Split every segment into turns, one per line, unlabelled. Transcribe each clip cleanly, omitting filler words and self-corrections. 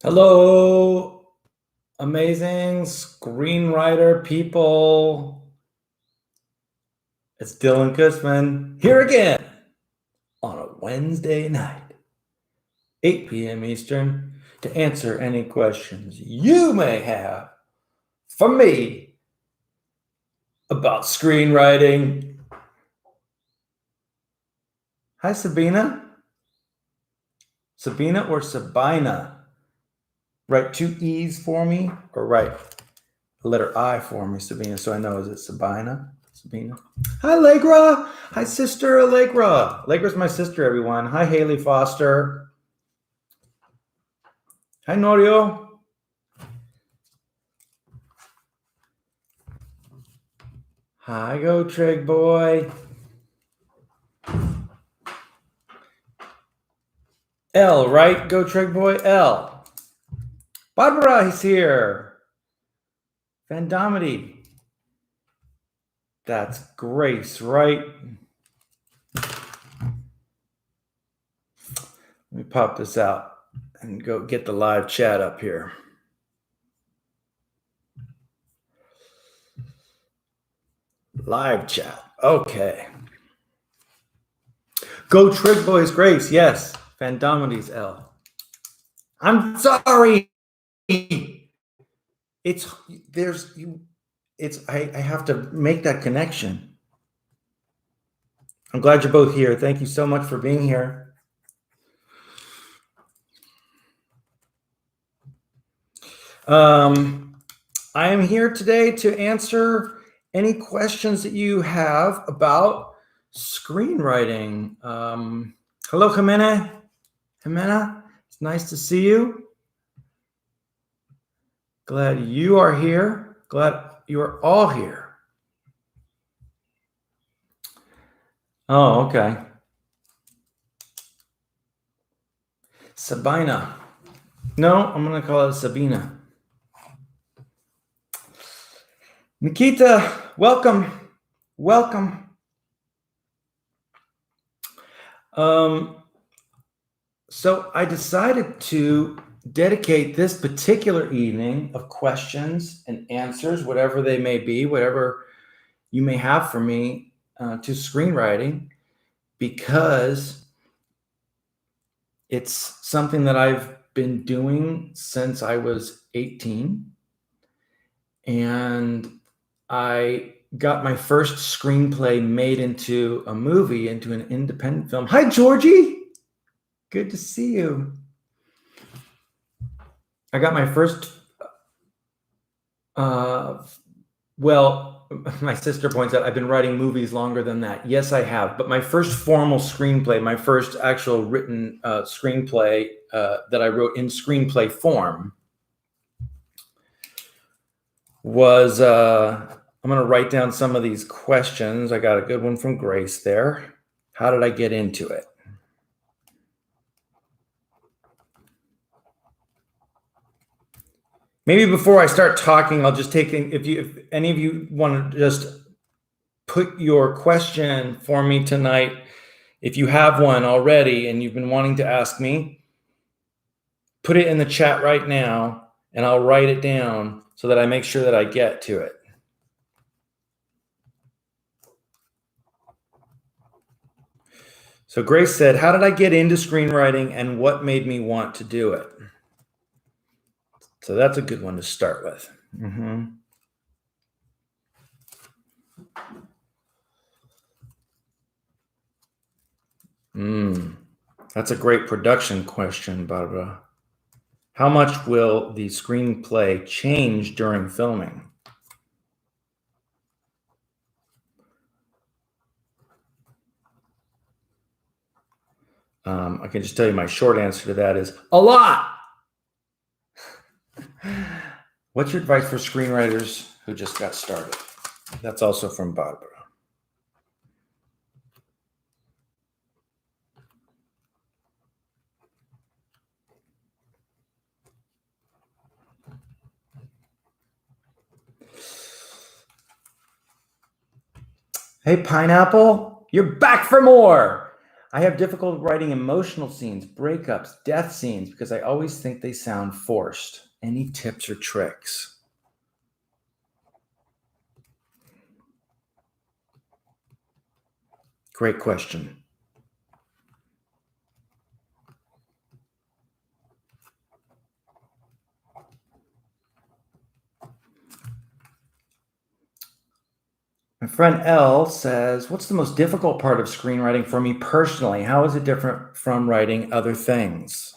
Hello, amazing screenwriter people. It's Dylan Kussman here again on a Wednesday night, 8 p.m. Eastern, to answer any questions you may have for me about screenwriting. Hi, Sabina. Sabina or Sabina? Write 2 E's for me, or write a letter I for me, Sabina, so I know. Is it Sabina? Sabina. Hi, Allegra. Hi, sister Allegra. Allegra's my sister, everyone. Hi, Haley Foster. Hi, Norio. Hi, Go Trig Boy. L, right? Go Trig Boy, L. Barbara is here. Vandomity. That's Grace, right? Let me pop this out and go get the live chat up here. Live chat. Okay. Go Trig Boys, Grace. Yes. Vandomity's L. I'm sorry. I have to make that connection. I'm glad you're both here. Thank you so much for being here. I am here today to answer any questions that you have about screenwriting. Hello, Jimena. Jimena, it's nice to see you. Glad you are here. Glad you are all here. Oh, okay. Sabina. No, I'm going to call it Sabina. Nikita, welcome. Welcome. So I decided to dedicate this particular evening of questions and answers, whatever they may be, whatever you may have for me, to screenwriting, because it's something that I've been doing since I was 18. And I got my first screenplay made into a movie, into an independent film. Hi, Georgie. Good to see you. I got my first, well, my sister points out I've been writing movies longer than that. Yes, I have. But my first formal screenplay, my first actual written screenplay that I wrote in screenplay form was, I'm going to write down some of these questions. I got a good one from Grace there. How did I get into it? Maybe before I start talking, I'll just take, if any of you want to just put your question for me tonight, if you have one already and you've been wanting to ask me, put it in the chat right now and I'll write it down so that I make sure that I get to it. So Grace said, how did I get into screenwriting and what made me want to do it? So that's a good one to start with. That's a great production question, Barbara. How much will the screenplay change during filming? I can just tell you my short answer to that is a lot. What's your advice for screenwriters who just got started? That's also from Barbara. Hey, Pineapple, you're back for more. I have difficulty writing emotional scenes, breakups, death scenes, because I always think they sound forced. Any tips or tricks? Great question. My friend L says, what's the most difficult part of screenwriting for me personally? How is it different from writing other things?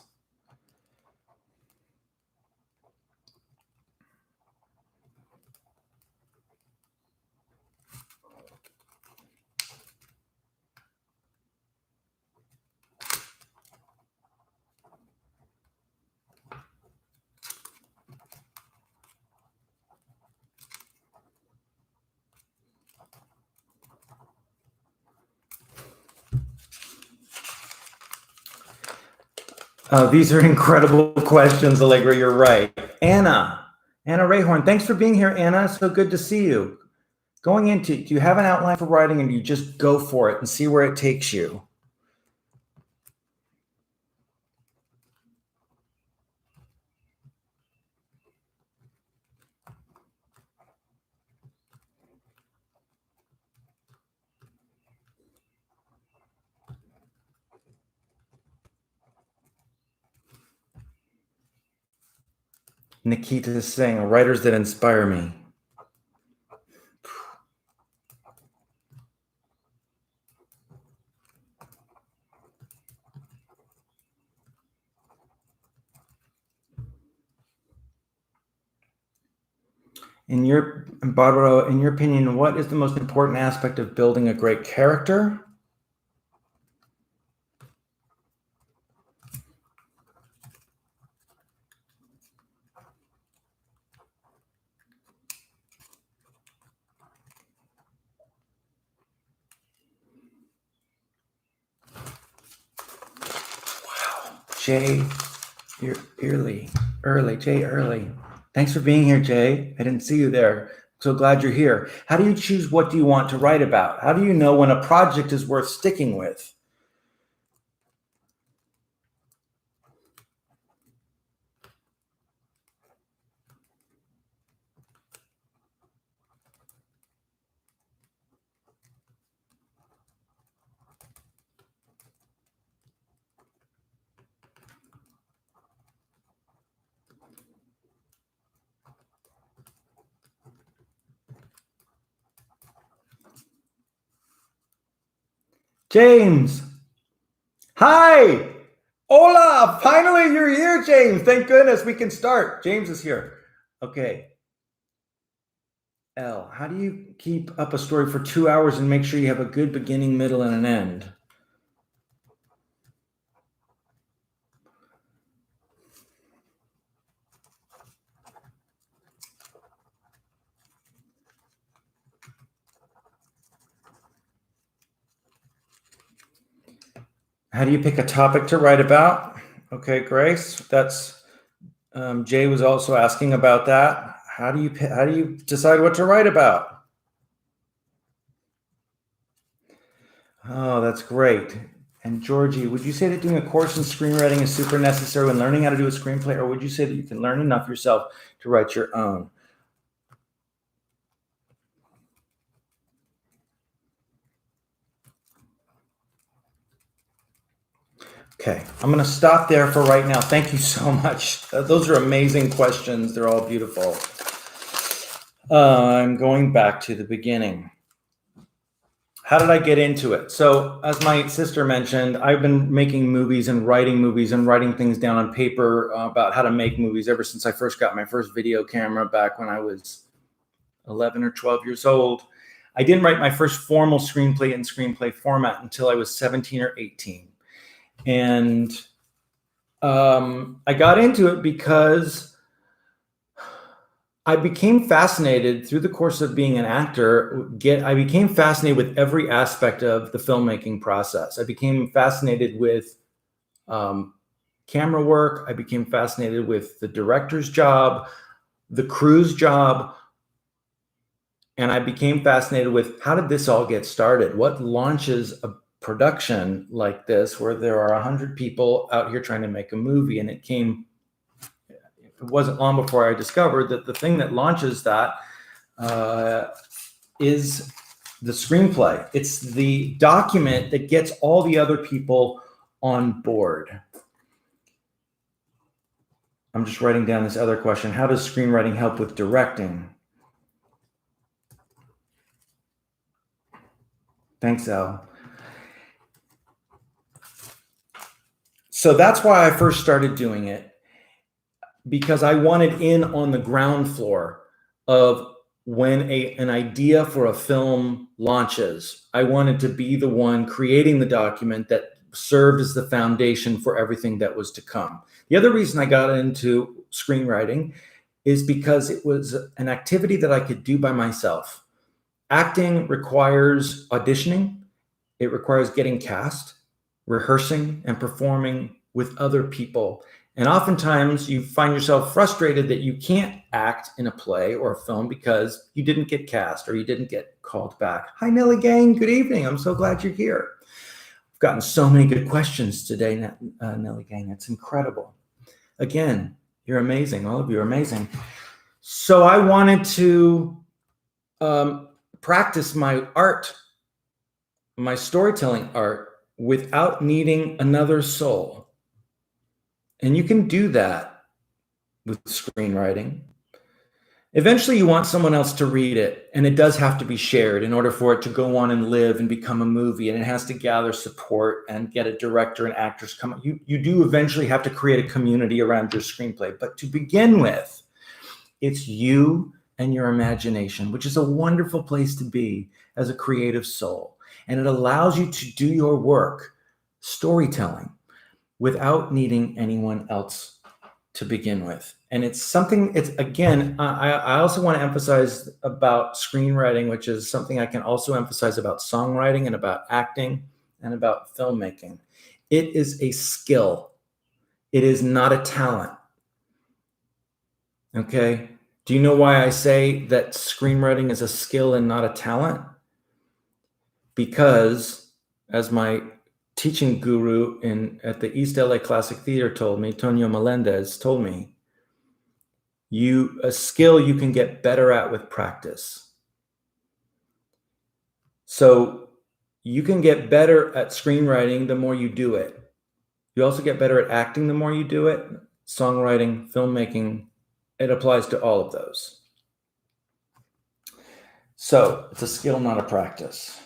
These are incredible questions, Allegra. You're right. Anna Rayhorn, thanks for being here, Anna. So good to see you. Going into, do you have an outline for writing, and do you just go for it and see where it takes you? Nikita is saying, writers that inspire me. Barbara, in your opinion, what is the most important aspect of building a great character? Wow, Jay Early. Thanks for being here, Jay. I didn't see you there. So glad you're here. How do you choose what do you want to write about? How do you know when a project is worth sticking with? James. Hi. Hola. Finally, you're here, James. Thank goodness we can start. James is here. Okay. L, how do you keep up a story for 2 hours and make sure you have a good beginning, middle, and an end? How do you pick a topic to write about? Okay, Grace, that's Jay was also asking about that. How do you decide what to write about? Oh, that's great. And Georgie, would you say that doing a course in screenwriting is super necessary when learning how to do a screenplay, or would you say that you can learn enough yourself to write your own? Okay, I'm going to stop there for right now. Thank you so much. Those are amazing questions. They're all beautiful. I'm going back to the beginning. How did I get into it? So, as my sister mentioned, I've been making movies and writing things down on paper about how to make movies ever since I first got my first video camera back when I was 11 or 12 years old. I didn't write my first formal screenplay in screenplay format until I was 17 or 18. And I got into it because I became fascinated through the course of being an actor. I became fascinated with every aspect of the filmmaking process. I became fascinated with camera work. I became fascinated with the director's job, the crew's job. And I became fascinated with how did this all get started? What launches production like this, where there are 100 people out here trying to make a movie, and it wasn't long before I discovered that the thing that launches that is the screenplay. It's the document that gets all the other people on board. I'm just writing down this other question. How does screenwriting help with directing? Thanks, Al. So that's why I first started doing it, because I wanted in on the ground floor of when an idea for a film launches. I wanted to be the one creating the document that served as the foundation for everything that was to come. The other reason I got into screenwriting is because it was an activity that I could do by myself. Acting requires auditioning. It requires getting cast, rehearsing, and performing with other people. And oftentimes you find yourself frustrated that you can't act in a play or a film because you didn't get cast or you didn't get called back. Hi, Nellie Gang. Good evening. I'm so glad you're here. I've gotten so many good questions today, Nellie Gang. It's incredible. Again, you're amazing. All of you are amazing. So I wanted to practice my art, my storytelling art, without needing another soul. And you can do that with screenwriting. Eventually, you want someone else to read it, and it does have to be shared in order for it to go on and live and become a movie, and it has to gather support and get a director and actors come. You do eventually have to create a community around your screenplay, but to begin with, it's you and your imagination, which is a wonderful place to be as a creative soul, and it allows you to do your work, storytelling, without needing anyone else to begin with. And it's something, I also want to emphasize about screenwriting, which is something I can also emphasize about songwriting and about acting and about filmmaking. It is a skill. It is not a talent. Okay? Do you know why I say that screenwriting is a skill and not a talent? Because, as my teaching guru at the East LA Classic Theater told me, Tonio Melendez told me, a skill you can get better at with practice. So you can get better at screenwriting the more you do it. You also get better at acting the more you do it. Songwriting, filmmaking, it applies to all of those. So it's a skill, not a practice.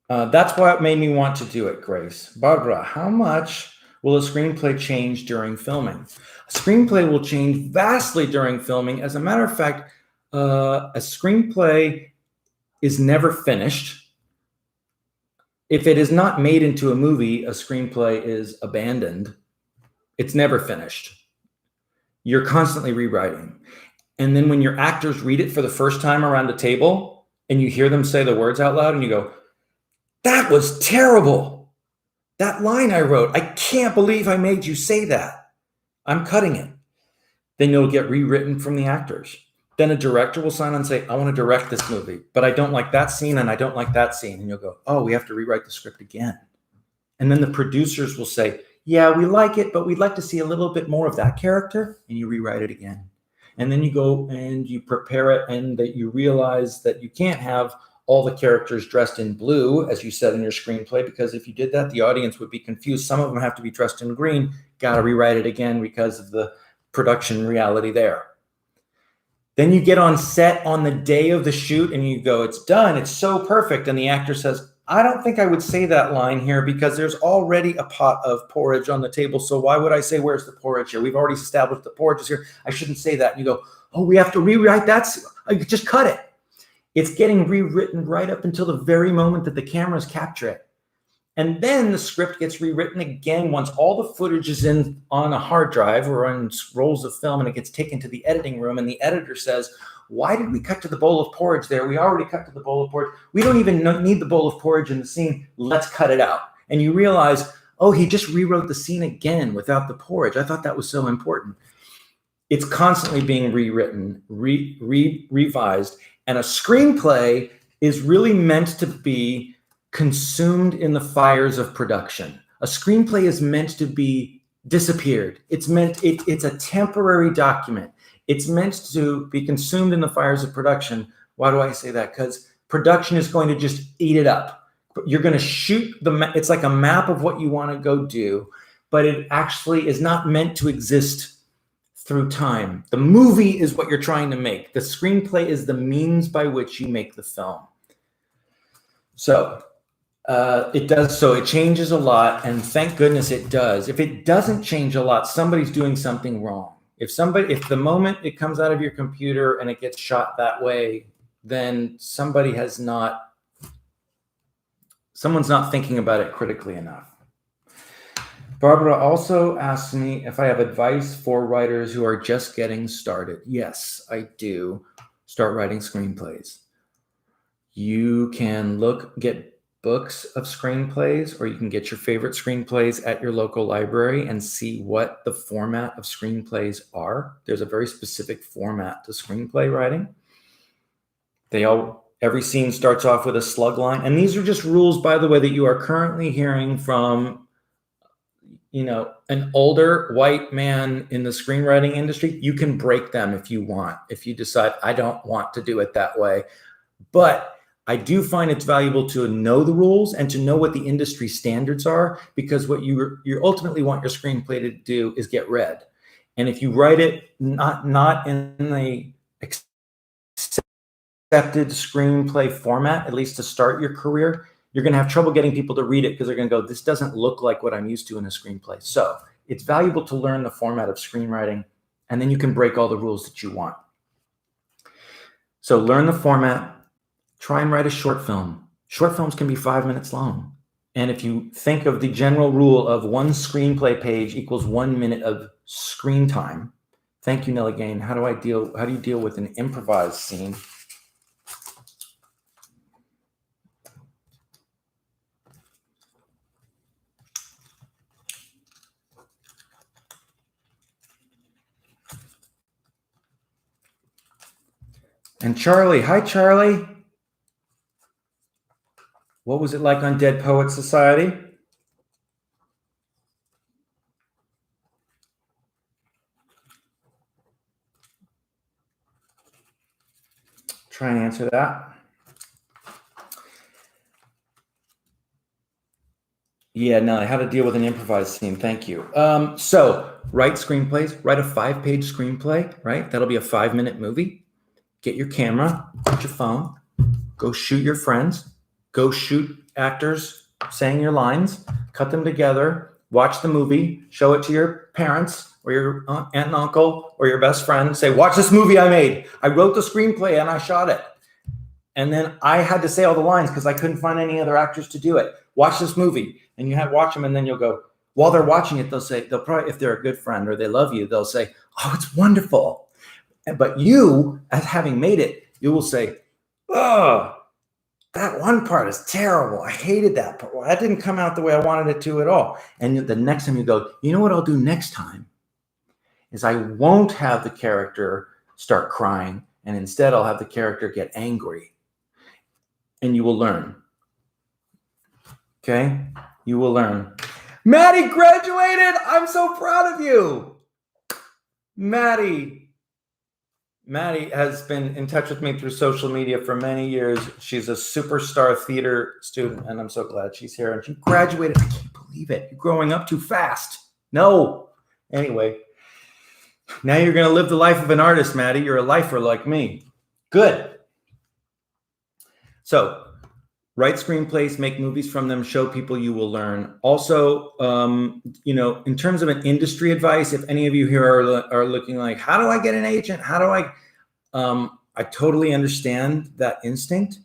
That's what made me want to do it, Grace. Barbara, how much will a screenplay change during filming? A screenplay will change vastly during filming. As a matter of fact, a screenplay is never finished. If it is not made into a movie, a screenplay is abandoned. It's never finished. You're constantly rewriting. And then when your actors read it for the first time around a table and you hear them say the words out loud and you go, "That was terrible. That line I wrote, I can't believe I made you say that. I'm cutting it." Then you'll get rewritten from the actors. Then a director will sign on and say, "I want to direct this movie, but I don't like that scene and I don't like that scene." And you'll go, "Oh, we have to rewrite the script again." And then the producers will say, "Yeah, we like it, but we'd like to see a little bit more of that character." And you rewrite it again. And then you go and you prepare it, and that you realize that you can't have all the characters dressed in blue, as you said in your screenplay, because if you did that, the audience would be confused. Some of them have to be dressed in green. Got to rewrite it again because of the production reality there. Then you get on set on the day of the shoot and you go, "It's done. It's so perfect." And the actor says, "I don't think I would say that line here because there's already a pot of porridge on the table. So why would I say, where's the porridge here? We've already established the porridge is here. I shouldn't say that." And you go, "Oh, we have to rewrite that. Just cut it." It's getting rewritten right up until the very moment that the cameras capture it. And then the script gets rewritten again once all the footage is in on a hard drive or on rolls of film, and it gets taken to the editing room. And the editor says, "Why did we cut to the bowl of porridge there? We already cut to the bowl of porridge. We don't even need the bowl of porridge in the scene. Let's cut it out." And you realize, oh, he just rewrote the scene again without the porridge. I thought that was so important. It's constantly being rewritten, revised. And a screenplay is really meant to be consumed in the fires of production. A screenplay is meant to be disappeared. It's a temporary document. It's meant to be consumed in the fires of production. Why do I say that? Because production is going to just eat it up. You're going to shoot it's like a map of what you want to go do, but it actually is not meant to exist through time. The movie is what you're trying to make. The screenplay is the means by which you make the film. So it does. So it changes a lot, and thank goodness it does. If it doesn't change a lot, somebody's doing something wrong. If the moment it comes out of your computer and it gets shot that way, then someone's not thinking about it critically enough. Barbara also asked me if I have advice for writers who are just getting started. Yes, I do. Start writing screenplays. You can get books of screenplays, or you can get your favorite screenplays at your local library and see what the format of screenplays are. There's a very specific format to screenplay writing. Every scene starts off with a slug line. And these are just rules, by the way, that you are currently hearing from, an older white man in the screenwriting industry. You can break them if you want, if you decide, I don't want to do it that way. But I do find it's valuable to know the rules and to know what the industry standards are, because what you ultimately want your screenplay to do is get read. And if you write it not in the accepted screenplay format, at least to start your career, you're going to have trouble getting people to read it, because they're going to go, this doesn't look like what I'm used to in a screenplay. So it's valuable to learn the format of screenwriting, and then you can break all the rules that you want. So learn the format. Try and write a short film. Short films can be 5 minutes long. And if you think of the general rule of one screenplay page equals 1 minute of screen time. Thank you, Nellie Gain. How do you deal with an improvised scene? And Charlie, hi Charlie. What was it like on Dead Poets Society? Try and answer that. Yeah, no, how to deal with an improvised scene. Thank you. So write screenplays, write a 5-page screenplay, right? That'll be a 5-minute movie. Get your camera, get your phone, go shoot your friends, go shoot actors saying your lines, cut them together, watch the movie, show it to your parents or your aunt and uncle or your best friend. Say, watch this movie I made. I wrote the screenplay and I shot it. And then I had to say all the lines because I couldn't find any other actors to do it. Watch this movie. And you watch them, and then you'll go, while they're watching it, they'll probably, if they're a good friend or they love you, they'll say, oh, it's wonderful. But you, as having made it, you will say, oh, that one part is terrible. I hated that part. Well, that didn't come out the way I wanted it to at all. And the next time you go, you know what I'll do next time is I won't have the character start crying, and instead I'll have the character get angry. And you will learn. Okay? You will learn. Maddie graduated. I'm so proud of you. Maddie has been in touch with me through social media for many years. She's a superstar theater student, and I'm so glad she's here. And she graduated. I can't believe it. You're growing up too fast. No. Anyway, now you're going to live the life of an artist, Maddie. You're a lifer like me. Good. So write screenplays, make movies from them, show people, you will learn. Also, in terms of an industry advice, if any of you here are looking like, how do I get an agent? How do I totally understand that instinct.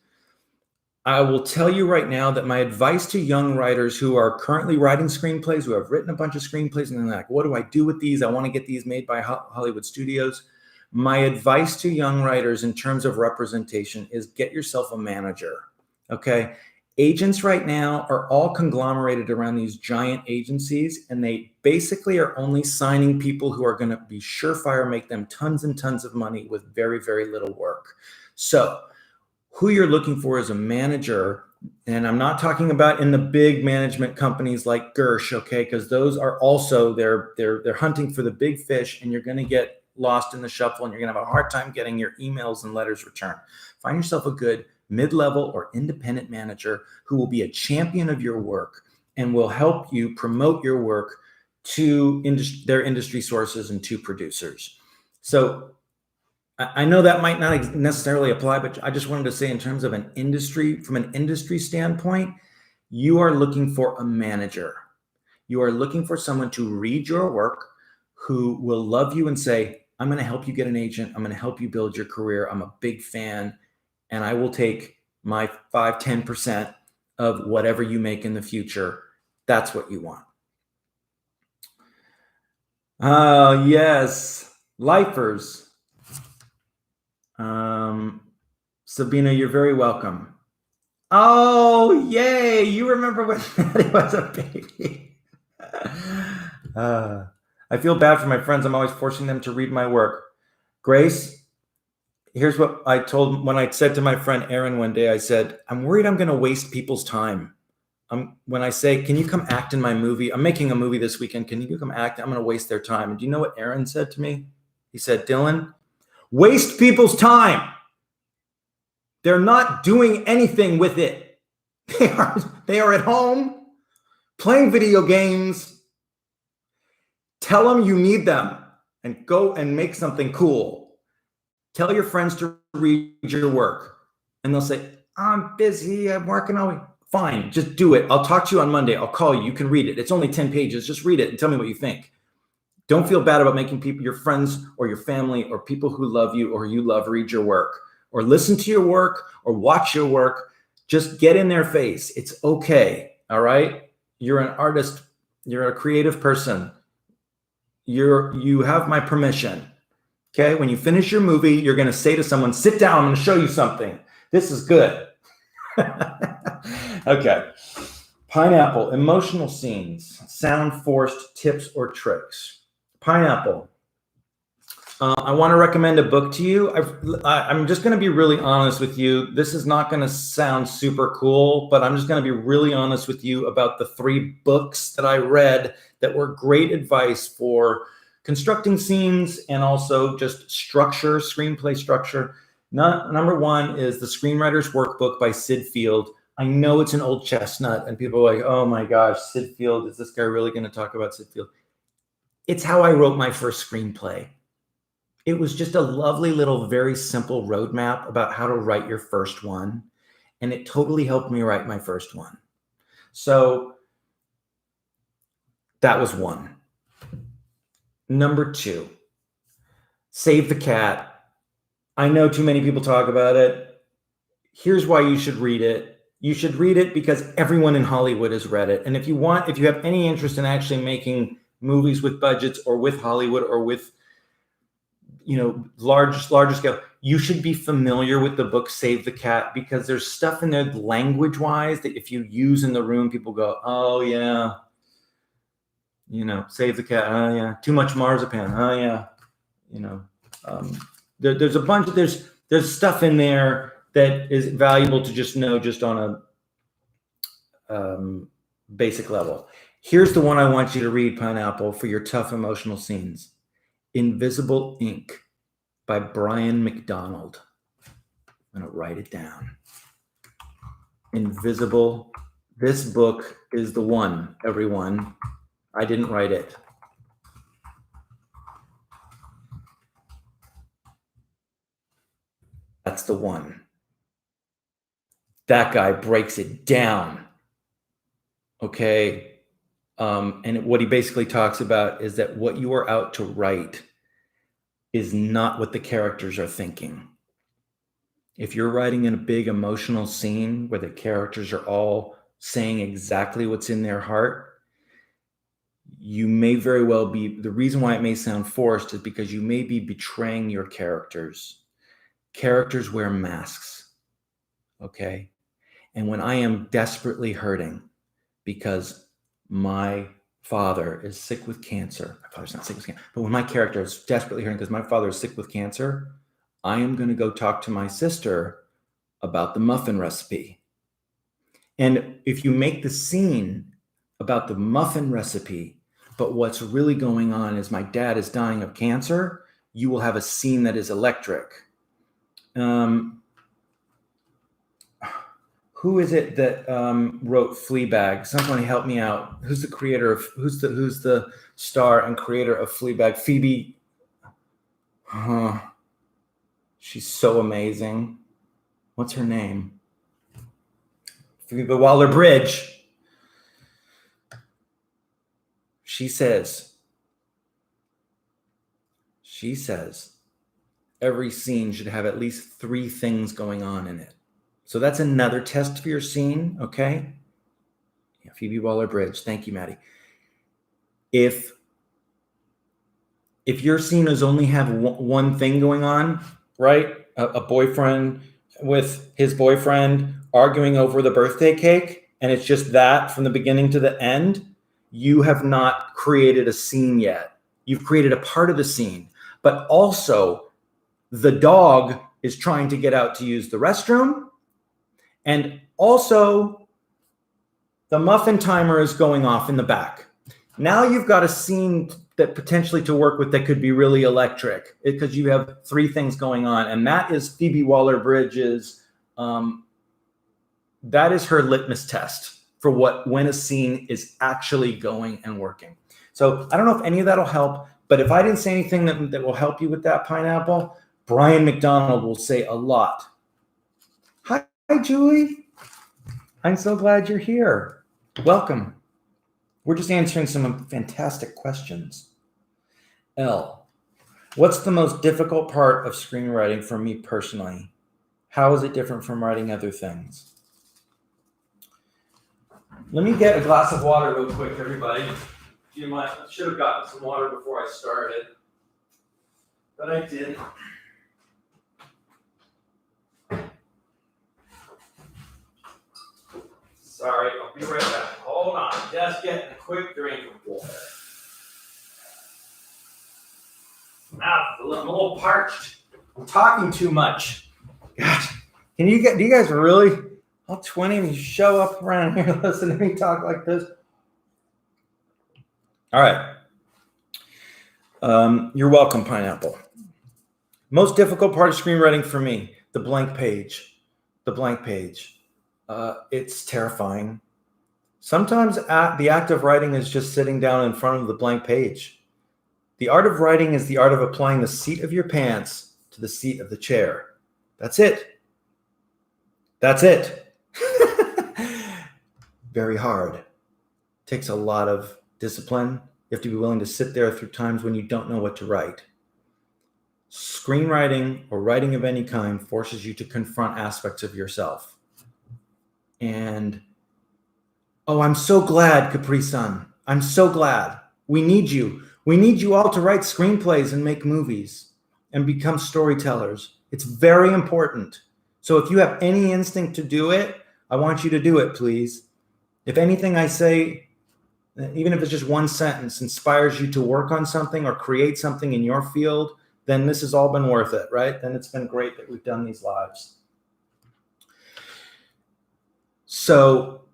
I will tell you right now that my advice to young writers who are currently writing screenplays, who have written a bunch of screenplays, and they're like, what do I do with these? I want to get these made by Hollywood studios. My advice to young writers in terms of representation is get yourself a manager. Okay. Agents right now are all conglomerated around these giant agencies, and they basically are only signing people who are going to be surefire, make them tons and tons of money with very, very little work. So who you're looking for is a manager And I'm not talking about in the big management companies like Gersh, okay? Because those are also, they're hunting for the big fish, and you're going to get lost in the shuffle, and you're going to have a hard time getting your emails and letters returned. Find yourself a good mid-level or independent manager who will be a champion of your work and will help you promote your work to their industry sources and to producers. So I know that might not necessarily apply, but I just wanted to say, in terms of an industry, from an industry standpoint, you are looking for a manager. You are looking for someone to read your work, who will love you and say, I'm going to help you get an agent. I'm going to help you build your career. I'm a big fan, and I will take my 5-10% of whatever you make in the future. That's what you want. Yes, lifers. Sabina, you're very welcome. Oh, yay. You remember when Maddie was a baby. I feel bad for my friends. I'm always forcing them to read my work. Grace, here's what I told when I said to my friend Aaron one day. I said, I'm worried I'm going to waste people's time. When I say, can you come act in my movie? I'm making a movie this weekend. Can you come act? I'm going to waste their time. And do you know what Aaron said to me? He said, Dylan, waste people's time. They're not doing anything with it. They are at home playing video games. Tell them you need them and go and make something cool. Tell your friends to read your work. And they'll say, I'm busy. I'm working all week. Fine, just do it. I'll talk to you on Monday. I'll call you. You can read it. It's only 10 pages. Just read it and tell me what you think. Don't feel bad about making people, your friends or your family or people who love you or you love, read your work or listen to your work or watch your work. Just get in their face. It's okay. All right. You're an artist. You're a creative person. You have my permission. Okay. When you finish your movie, you're going to say to someone, sit down. I'm going to show you something. This is good. Okay. Pineapple, emotional scenes, sound forced tips or tricks. Pineapple. I want to recommend a book to you. I'm just going to be really honest with you. This is not going to sound super cool, but I'm just going to be really honest with you about the 3 books that I read that were great advice for constructing scenes and also just structure, screenplay structure. Number 1 is The Screenwriters Workbook by Sid Field. I know it's an old chestnut and people are like, oh my gosh, Sid Field, is this guy really going to talk about Sid Field? It's how I wrote my first screenplay. It was just a lovely little, very simple roadmap about how to write your first one. And it totally helped me write my first one. So that was 1. Number 2, Save the Cat. I know too many people talk about it. Here's why you should read it. You should read it because everyone in Hollywood has read it. And if you have any interest in actually making movies with budgets or with Hollywood or with, larger scale, you should be familiar with the book Save the Cat, because there's stuff in there language-wise that if you use in the room, people go, oh yeah, save the cat. Oh yeah, too much marzipan. Oh yeah, there's a bunch of there's stuff in there that is valuable to just know just on a basic level. Here's the one I want you to read, Pineapple, for your tough emotional scenes. Invisible Ink by Brian McDonald. I'm going to write it down. Invisible. This book is the one, everyone. I didn't write it. That's the one. That guy breaks it down. Okay. And what he basically talks about is that what you are out to write is not what the characters are thinking. If you're writing in a big emotional scene where the characters are all saying exactly what's in their heart, you may very well be, the reason why it may sound forced is because you may be betraying your characters. Characters wear masks, okay? And when I am desperately hurting because my father is sick with cancer, my father's not sick with cancer, but when my character is desperately hurting because my father is sick with cancer, I am going to go talk to my sister about the muffin recipe. And if you make the scene about the muffin recipe, but what's really going on is my dad is dying of cancer, you will have a scene that is electric. Who is it that wrote Fleabag? Somebody help me out. Who's the creator of, who's the star and creator of Fleabag? Phoebe. She's so amazing. What's her name? Phoebe Waller-Bridge. She says, every scene should have at least 3 things going on in it. So that's another test for your scene, okay? Yeah, Phoebe Waller-Bridge. Thank you, Maddie. If your scene is only have one thing going on, right? A boyfriend with his boyfriend arguing over the birthday cake, and it's just that from the beginning to the end, you have not created a scene yet. You've created a part of the scene, but also the dog is trying to get out to use the restroom. And also, the muffin timer is going off in the back. Now you've got a scene that potentially to work with that could be really electric because you have 3 things going on. And that is Phoebe Waller-Bridge's, that is her litmus test for when a scene is actually going and working. So I don't know if any of that will help, but if I didn't say anything that will help you with that, Pineapple, Brian McDonald will say a lot. Hi, Julie. I'm so glad you're here. Welcome. We're just answering some fantastic questions. L, what's the most difficult part of screenwriting for me personally? How is it different from writing other things? Let me get a glass of water real quick, everybody. Do you mind? I should have gotten some water before I started, but I didn't. Sorry, I'll be right back. Hold on, just getting a quick drink of water. I'm a little parched. I'm talking too much. Gosh, do you guys really, all 20 of you show up around here listening to me talk like this? All right. You're welcome, Pineapple. Most difficult part of screenwriting for me, the blank page. The blank page. It's terrifying. Sometimes the act of writing is just sitting down in front of the blank page. The art of writing is the art of applying the seat of your pants to the seat of the chair. That's it. That's it. Very hard. Takes a lot of discipline. You have to be willing to sit there through times when you don't know what to write. Screenwriting or writing of any kind forces you to confront aspects of yourself. And, oh, I'm so glad, Capri-san. I'm so glad. We need you. We need you all to write screenplays and make movies and become storytellers. It's very important. So if you have any instinct to do it, I want you to do it, please. If anything I say, even if it's just one sentence, inspires you to work on something or create something in your field, then this has all been worth it, right? Then it's been great that we've done these lives. So,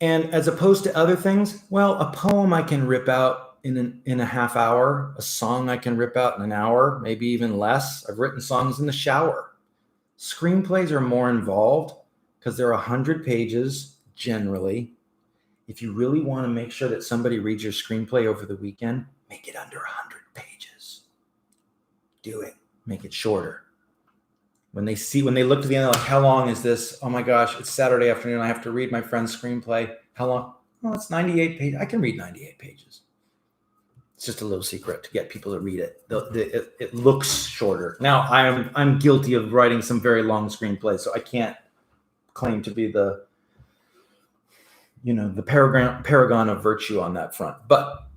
and as opposed to other things, well, a poem I can rip out in a half hour, a song I can rip out in an hour, maybe even less. I've written songs in the shower. Screenplays are more involved because they're 100 pages generally. If you really want to make sure that somebody reads your screenplay over the weekend, make it under 100 pages. Do it. Make it shorter. When they look to the end, they're like, how long is this? Oh my gosh, it's Saturday afternoon. I have to read my friend's screenplay. How long? Oh, it's 98 pages. I can read 98 pages. It's just a little secret to get people to read it. It looks shorter. Now, I'm guilty of writing some very long screenplays, so I can't claim to be the paragon of virtue on that front. But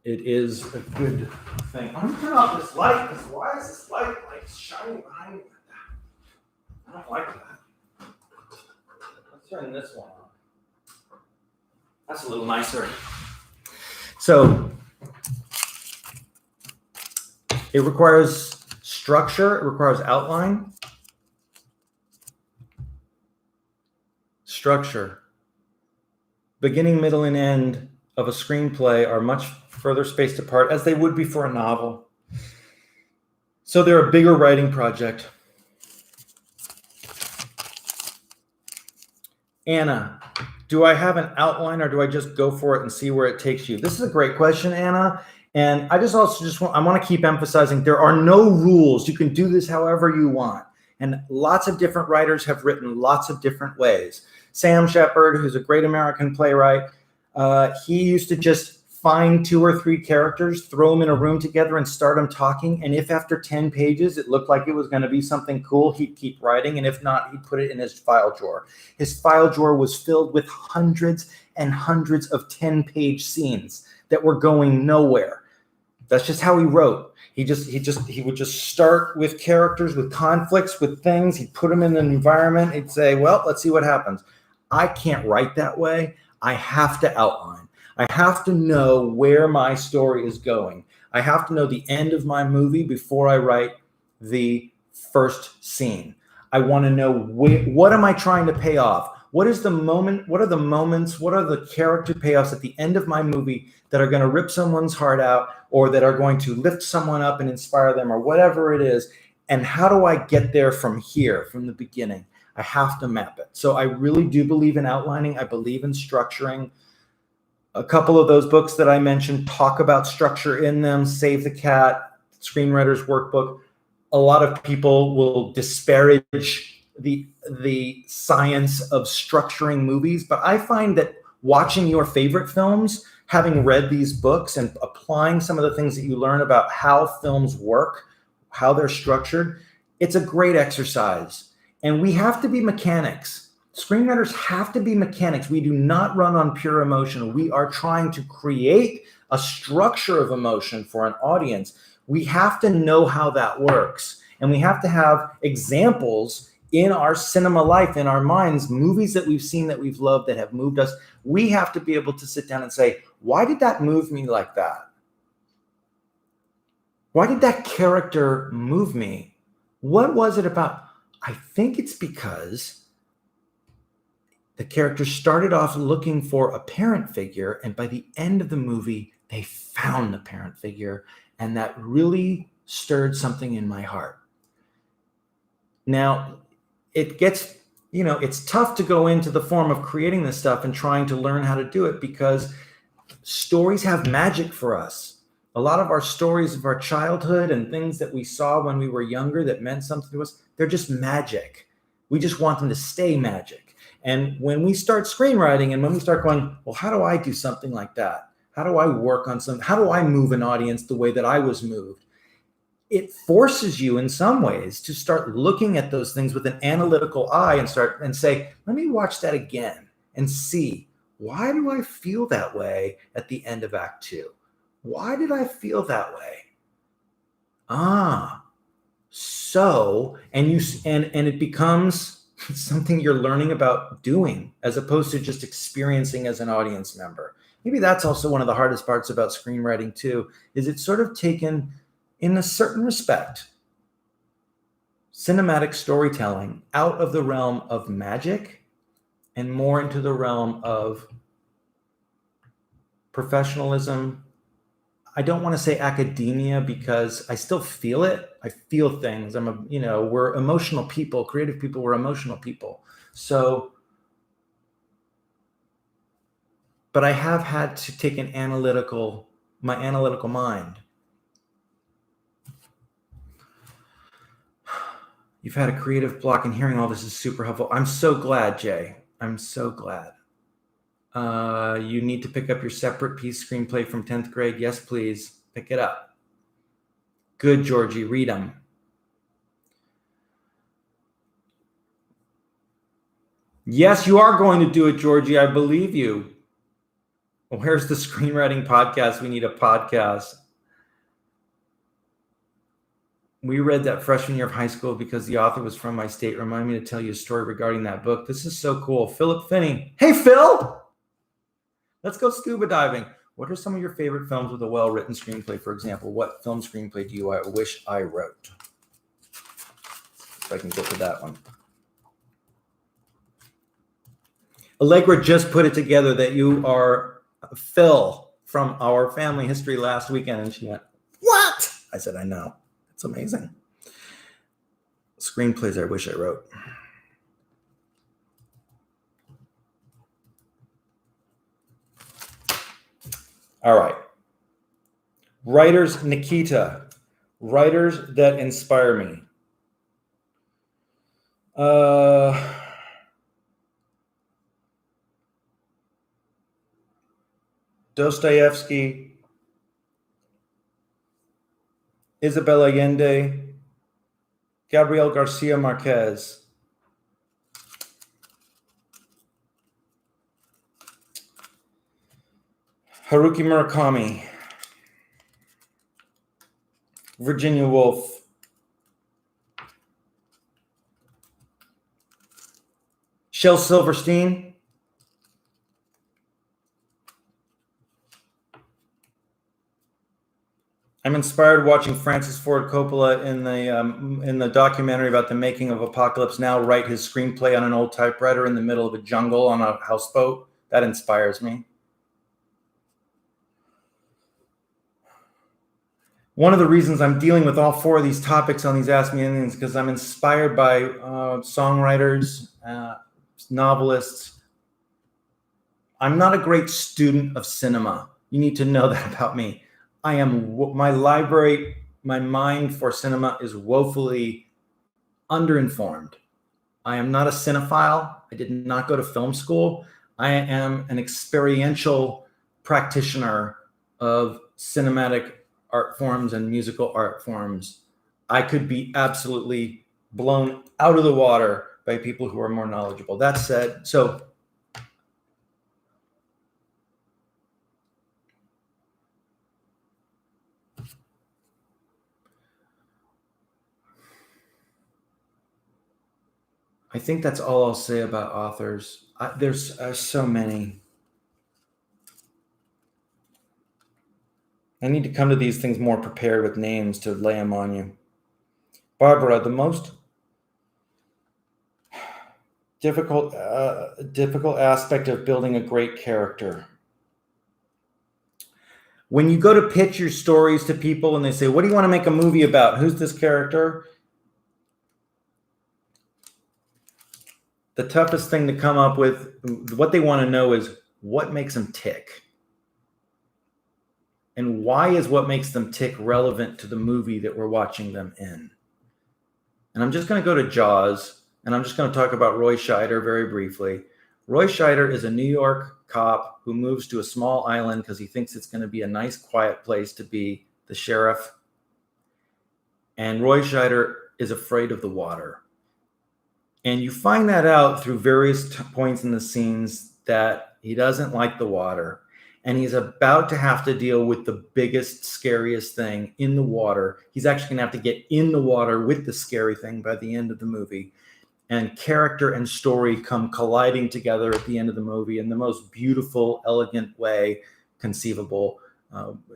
it is a good thing. I'm gonna turn off this light because why is this light like shining behind me? I don't like that. Let's turn this one on. That's a little nicer. So it requires structure, it requires outline. structure. Beginning, middle, and end of a screenplay are much further spaced apart, as they would be for a novel. So they're a bigger writing project. Anna, do I have an outline, or do I just go for it and see where it takes you? This is a great question, Anna. And I want to keep emphasizing there are no rules. You can do this however you want. And lots of different writers have written lots of different ways. Sam Shepard, who's a great American playwright, he used to just find 2 or 3 characters, throw them in a room together and start them talking. And if after 10 pages it looked like it was going to be something cool, he'd keep writing. And if not, he'd put it in his file drawer. His file drawer was filled with hundreds and hundreds of 10-page scenes that were going nowhere. That's just how he wrote. He would just start with characters, with conflicts, with things. He'd put them in an environment. He'd say, well, let's see what happens. I can't write that way. I have to outline. I have to know where my story is going. I have to know the end of my movie before I write the first scene. I want to know what am I trying to pay off? What is the moment? What are the moments? What are the character payoffs at the end of my movie that are going to rip someone's heart out, or that are going to lift someone up and inspire them, or whatever it is? And how do I get there from here, from the beginning? I have to map it. So I really do believe in outlining. I believe in structuring. A couple of those books that I mentioned talk about structure in them. Save the Cat, Screenwriters Workbook. A lot of people will disparage the science of structuring movies, but I find that watching your favorite films, having read these books and applying some of the things that you learn about how films work, how they're structured, it's a great exercise. And we have to be mechanics. Screenwriters have to be mechanics. We do not run on pure emotion. We are trying to create a structure of emotion for an audience. We have to know how that works. And we have to have examples in our cinema life, in our minds, movies that we've seen that we've loved, that have moved us. We have to be able to sit down and say, why did that move me like that? Why did that character move me? What was it about? I think it's because the character started off looking for a parent figure, and by the end of the movie, they found the parent figure, and that really stirred something in my heart. Now, it gets, it's tough to go into the form of creating this stuff and trying to learn how to do it, because stories have magic for us. A lot of our stories of our childhood and things that we saw when we were younger that meant something to us, they're just magic. We just want them to stay magic. And when we start screenwriting and when we start going, well, how do I do something like that? How do I work on something? How do I move an audience the way that I was moved? It forces you in some ways to start looking at those things with an analytical eye and say, let me watch that again and see, why do I feel that way at the end of Act 2? Why did I feel that way? So, and it becomes something you're learning about doing as opposed to just experiencing as an audience member. Maybe that's also one of the hardest parts about screenwriting too, is it's sort of taken, in a certain respect, cinematic storytelling out of the realm of magic and more into the realm of professionalism. I don't want to say academia, because I still feel it. I feel things. We're emotional people, creative people, we're emotional people. So, but I have had to take my analytical mind. You've had a creative block, and hearing all this is super helpful. I'm so glad, Jay. I'm so glad. You need to pick up your separate piece screenplay from 10th grade. Yes, please. Pick it up. Good, Georgie. Read them. Yes, you are going to do it, Georgie. I believe you. Where's the screenwriting podcast? We need a podcast. We read that freshman year of high school because the author was from my state. Remind me to tell you a story regarding that book. This is so cool. Philip Finney. Hey, Phil. Let's go scuba diving. What are some of your favorite films with a well-written screenplay? For example, what film screenplay do you wish I wrote? If I can get to that one. Allegra just put it together that you are Phil from our family history last weekend. And she went, what? I said, I know. It's amazing. Screenplays I wish I wrote. All right. Writers, Nikita. Writers that inspire me. Dostoevsky, Isabel Allende, Gabriel Garcia Marquez, Haruki Murakami, Virginia Woolf, Shel Silverstein, I'm inspired watching Francis Ford Coppola in the documentary about the making of Apocalypse Now write his screenplay on an old typewriter in the middle of a jungle on a houseboat. That inspires me. One of the reasons I'm dealing with all four of these topics on these Ask Me Anything is because I'm inspired by songwriters, novelists. I'm not a great student of cinema. You need to know that about me. My library, my mind for cinema is woefully underinformed. I am not a cinephile. I did not go to film school. I am an experiential practitioner of cinematic art forms and musical art forms. I could be absolutely blown out of the water by people who are more knowledgeable. That said, so I think that's all I'll say about authors. There's so many. I need to come to these things more prepared with names to lay them on you. Barbara, the most difficult aspect of building a great character. When you go to pitch your stories to people and they say, what do you want to make a movie about? Who's this character? The toughest thing to come up with, what they want to know is what makes them tick. And why is what makes them tick relevant to the movie that we're watching them in? And I'm just going to go to Jaws, and I'm just going to talk about Roy Scheider very briefly. Roy Scheider is a New York cop who moves to a small island because he thinks it's going to be a nice, quiet place to be the sheriff. And Roy Scheider is afraid of the water. And you find that out through various points in the scenes that he doesn't like the water. And he's about to have to deal with the biggest, scariest thing in the water. He's actually going to have to get in the water with the scary thing by the end of the movie. And character and story come colliding together at the end of the movie in the most beautiful, elegant way conceivable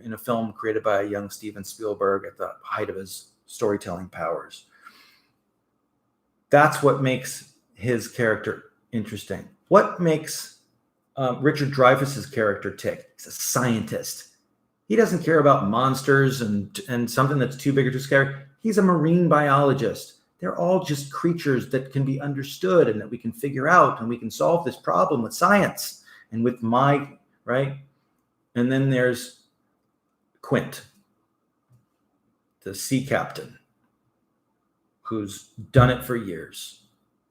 in a film created by a young Steven Spielberg at the height of his storytelling powers. That's what makes his character interesting. What makes Richard Dreyfuss's character tick? He's a scientist. He doesn't care about monsters and something that's too big or too scary. He's a marine biologist. They're all just creatures that can be understood and that we can figure out, and we can solve this problem with science and with right? And then there's Quint, the sea captain, who's done it for years.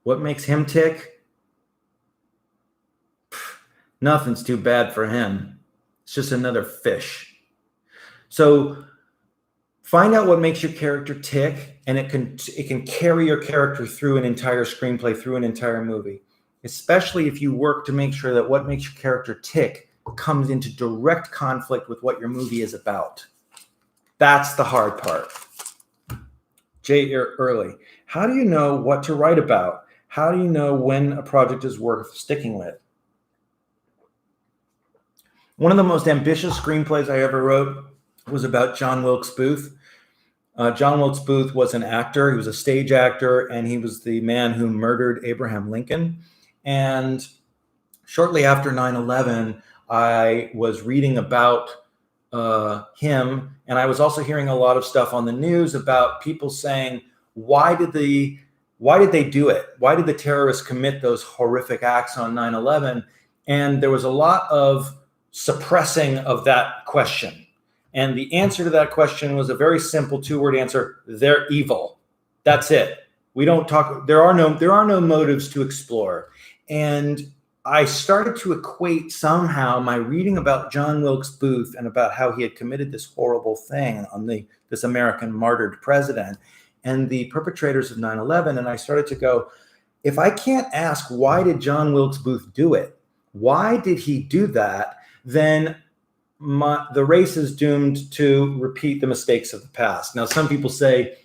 What makes him tick? Nothing's too bad for him. It's just another fish. So find out what makes your character tick, and it can carry your character through an entire screenplay, through an entire movie, especially if you work to make sure that what makes your character tick comes into direct conflict with what your movie is about. That's the hard part. Jay Early, how do you know what to write about? How do you know when a project is worth sticking with? One of the most ambitious screenplays I ever wrote was about John Wilkes Booth. John Wilkes Booth was an actor. He was a stage actor, and he was the man who murdered Abraham Lincoln. And shortly after 9/11, I was reading about him, and I was also hearing a lot of stuff on the news about people saying, why did they do it? Why did the terrorists commit those horrific acts on 9/11? And there was a lot of suppressing of that question. And the answer to that question was a very simple two-word answer: they're evil. That's it. We don't talk. There are no motives to explore. And I started to equate somehow my reading about John Wilkes Booth and about how he had committed this horrible thing on this American martyred president and the perpetrators of 9/11. And I started to go, if I can't ask, why did John Wilkes Booth do it? Why did he do that? Then the race is doomed to repeat the mistakes of the past. Now, some people say,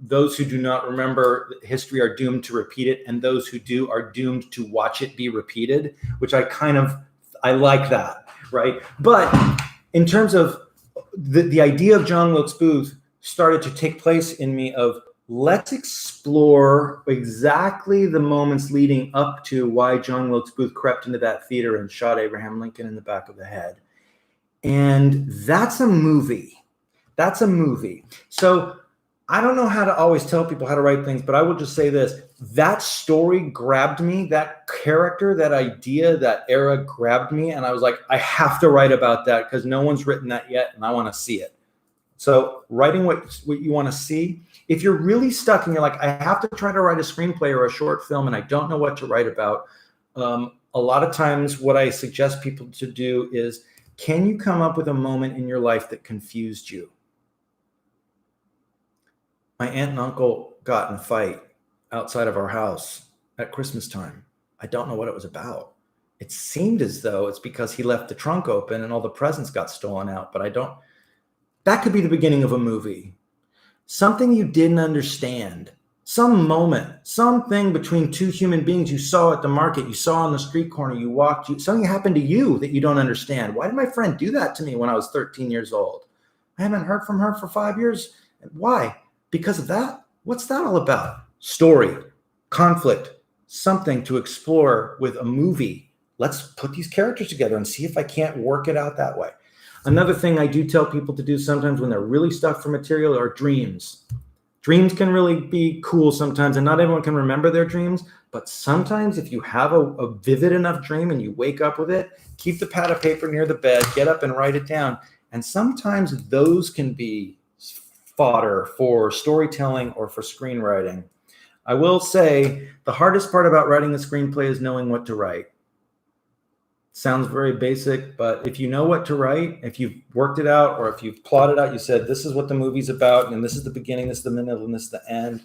those who do not remember history are doomed to repeat it, and those who do are doomed to watch it be repeated, which I like that, right? But in terms of the idea of John Wilkes Booth started to take place in me of, let's explore exactly the moments leading up to why John Wilkes Booth crept into that theater and shot Abraham Lincoln in the back of the head. And that's a movie. That's a movie. So I don't know how to always tell people how to write things, but I will just say this. That story grabbed me, that character, that idea, that era grabbed me. And I was like, I have to write about that because no one's written that yet and I want to see it. So writing what you want to see. If you're really stuck and you're like, I have to try to write a screenplay or a short film and I don't know what to write about, a lot of times what I suggest people to do is, can you come up with a moment in your life that confused you? My aunt and uncle got in a fight outside of our house at Christmas time. I don't know what it was about. It seemed as though it's because he left the trunk open and all the presents got stolen out, but that could be the beginning of a movie. Something you didn't understand, some moment, something between two human beings you saw at the market, you saw on the street corner, you walked, something happened to you that you don't understand. Why did my friend do that to me when I was 13 years old? I haven't heard from her for 5 years. Why? Because of that? What's that all about? Story, conflict, something to explore with a movie. Let's put these characters together and see if I can't work it out that way. Another thing I do tell people to do sometimes when they're really stuck for material are dreams. Dreams can really be cool sometimes, and not everyone can remember their dreams, but sometimes if you have a vivid enough dream and you wake up with it, keep the pad of paper near the bed, get up and write it down. And sometimes those can be fodder for storytelling or for screenwriting. I will say the hardest part about writing a screenplay is knowing what to write. Sounds very basic, but if you know what to write, if you've worked it out, or if you've plotted out, you said, this is what the movie's about, and this is the beginning, this is the middle, and this is the end,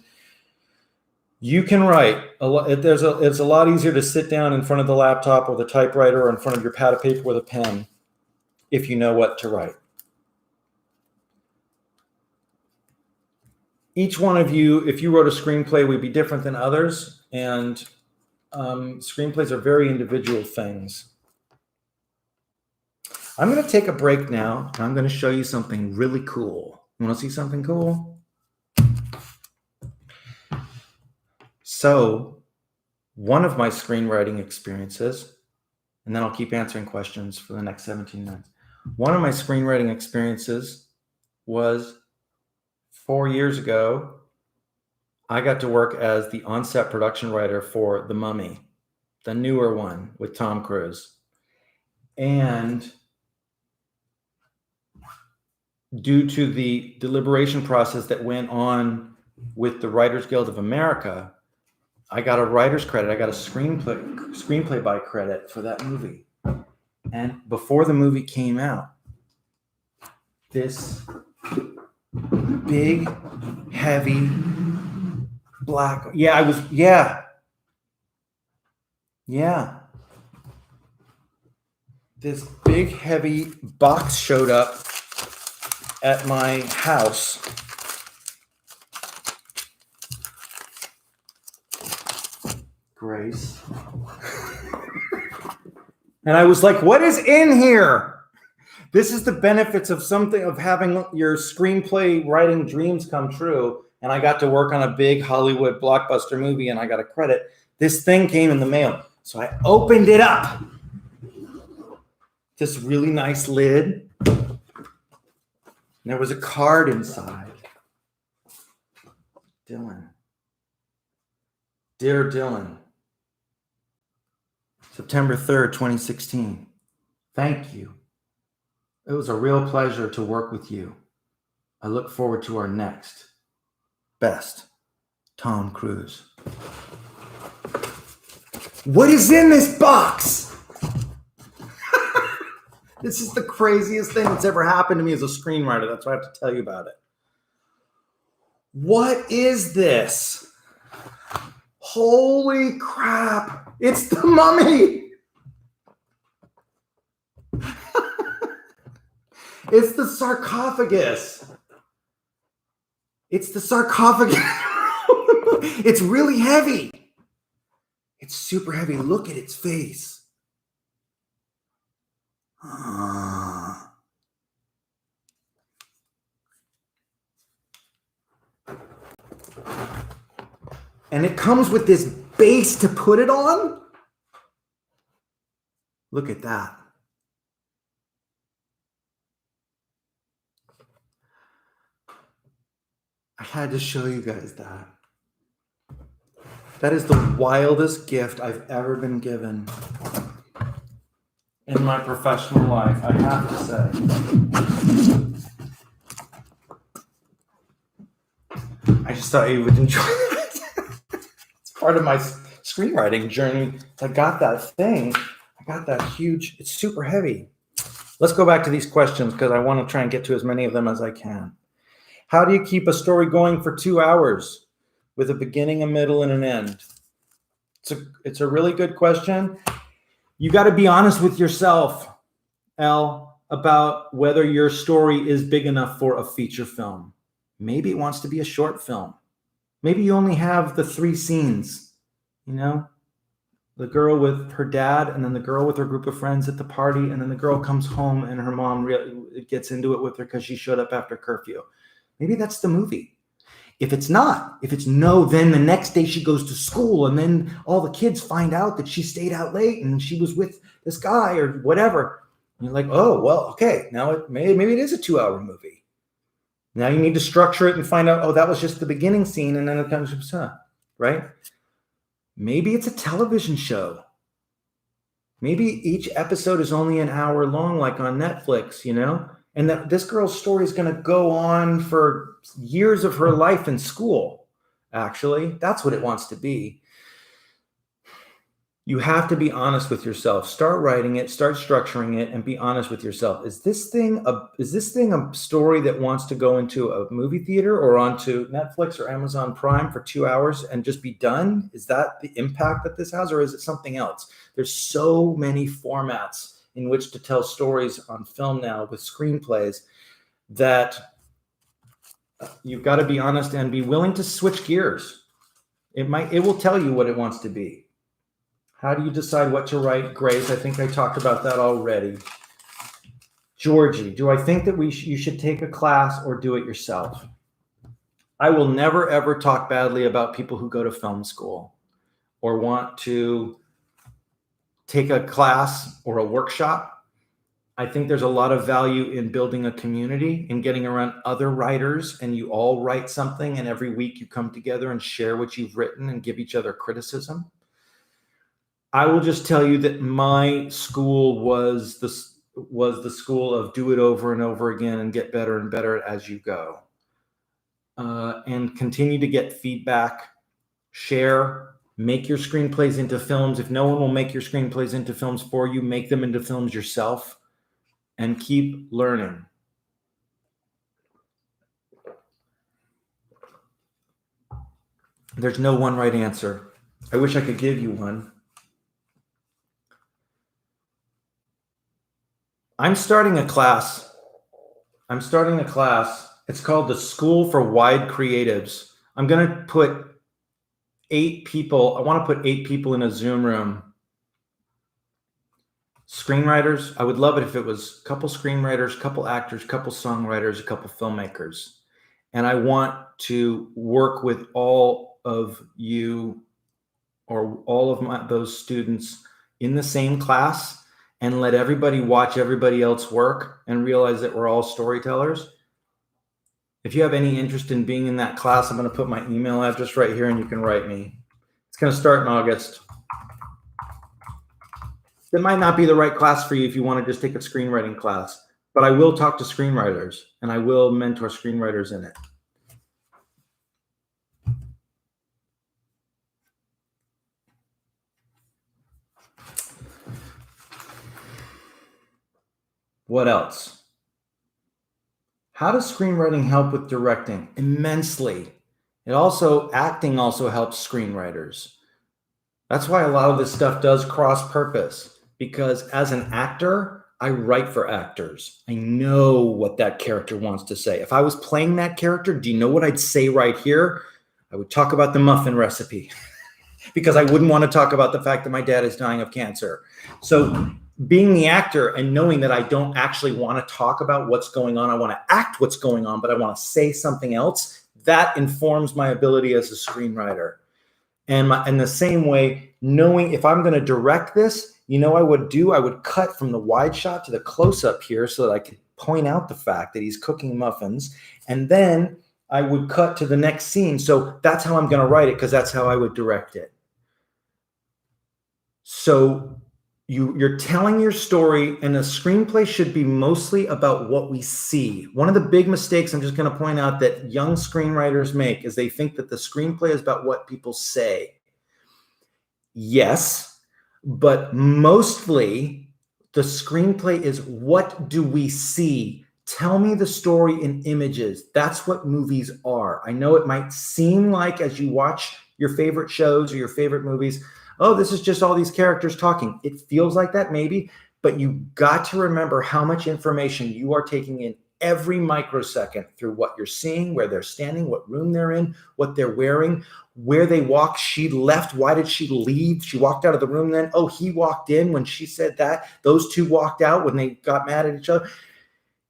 you can write. It's a lot easier to sit down in front of the laptop or the typewriter or in front of your pad of paper with a pen if you know what to write. Each one of you, if you wrote a screenplay, would be different than others, and screenplays are very individual things. I'm going to take a break now, and I'm going to show you something really cool. You want to see something cool? So, one of my screenwriting experiences, and then I'll keep answering questions for the next 17 minutes. One of my screenwriting experiences was 4 years ago. I got to work as the on-set production writer for The Mummy, the newer one with Tom Cruise. And due to the deliberation process that went on with the Writers Guild of America, I got a writer's credit. I got a screenplay by credit for that movie. And before the movie came out, this big, heavy, black, this big, heavy box showed up at my house. Grace. And I was like, what is in here? This is the benefits of having your screenplay writing dreams come true. And I got to work on a big Hollywood blockbuster movie and I got a credit. This thing came in the mail. So I opened it up. This really nice lid. And there was a card inside. Dylan. Dear Dylan. September 3rd, 2016. Thank you. It was a real pleasure to work with you. I look forward to our next. Best, Tom Cruise. What is in this box? This is the craziest thing that's ever happened to me as a screenwriter. That's why I have to tell you about it. What is this? Holy crap. It's the mummy. It's the sarcophagus. It's the sarcophagus. It's really heavy. It's super heavy. Look at its face. And it comes with this base to put it on. Look at that. I had to show you guys that. That is the wildest gift I've ever been given in my professional life, I have to say. I just thought you would enjoy it. It's part of my screenwriting journey. I got that thing. I got that huge, it's super heavy. Let's go back to these questions because I want to try and get to as many of them as I can. How do you keep a story going for 2 hours with a beginning, a middle, and an end? It's a really good question. You got to be honest with yourself, Elle, about whether your story is big enough for a feature film. Maybe it wants to be a short film. Maybe you only have the 3 scenes, you know, the girl with her dad and then the girl with her group of friends at the party. And then the girl comes home and her mom really gets into it with her because she showed up after curfew. Maybe that's the movie. If it's not, if it's no, then the next day she goes to school and then all the kids find out that she stayed out late and she was with this guy or whatever. And you're like, oh, well, okay, now maybe it is a 2-hour movie. Now you need to structure it and find out, oh, that was just the beginning scene and then it comes, right? Maybe it's a television show. Maybe each episode is only an hour long, like on Netflix, you know? And that this girl's story is going to go on for years of her life in school, actually. That's what it wants to be. You have to be honest with yourself. Start writing it, start structuring it, and be honest with yourself. Is this thing a story that wants to go into a movie theater or onto Netflix or Amazon Prime for 2 hours and just be done? Is that the impact that this has, or is it something else? There's so many formats in which to tell stories on film now with screenplays that you've got to be honest and be willing to switch gears. It will tell you what it wants to be. How do you decide what to write? Grace, I think I talked about that already. Georgie, do I think that you should take a class or do it yourself? I will never, ever talk badly about people who go to film school or want to take a class or a workshop. I think there's a lot of value in building a community and getting around other writers, and you all write something, and every week you come together and share what you've written and give each other criticism. I will just tell you that my school was the school of do it over and over again and get better and better as you go. And continue to get feedback, share, make your screenplays into films. If no one will make your screenplays into films for you, make them into films yourself and keep learning. There's no one right answer. I wish I could give you one. I'm starting a class. It's called the School for Wide Creatives. I'm going to put 8 people. I want to put 8 people in a Zoom room. Screenwriters. I would love it if it was a couple screenwriters, a couple actors, a couple songwriters, a couple filmmakers. And I want to work with all of you or all of those students in the same class and let everybody watch everybody else work and realize that we're all storytellers. If you have any interest in being in that class, I'm going to put my email address right here and you can write me. It's going to start in August. It might not be the right class for you if you want to just take a screenwriting class, but I will talk to screenwriters and I will mentor screenwriters in it. What else? How does screenwriting help with directing? Immensely. Acting also helps screenwriters. That's why a lot of this stuff does cross purpose, because as an actor, I write for actors. I know what that character wants to say. If I was playing that character, do you know what I'd say right here? I would talk about the muffin recipe because I wouldn't want to talk about the fact that my dad is dying of cancer. So being the actor and knowing that I don't actually want to talk about what's going on, I want to act what's going on, but I want to say something else, that informs my ability as a screenwriter. And in the same way, knowing if I'm going to direct this, I would cut from the wide shot to the close-up here so that I could point out the fact that he's cooking muffins. And then I would cut to the next scene. So that's how I'm going to write it, because that's how I would direct it. So you're telling your story, and a screenplay should be mostly about what we see. One of the big mistakes I'm just going to point out that young screenwriters make is they think that the screenplay is about what people say. Yes, but mostly the screenplay is what do we see? Tell me the story in images. That's what movies are. I know it might seem like as you watch your favorite shows or your favorite movies, oh, this is just all these characters talking. It feels like that maybe, but you got to remember how much information you are taking in every microsecond through what you're seeing, where they're standing, what room they're in, what they're wearing, where they walk. She left. Why did she leave? She walked out of the room then. Oh, he walked in when she said that. Those two walked out when they got mad at each other.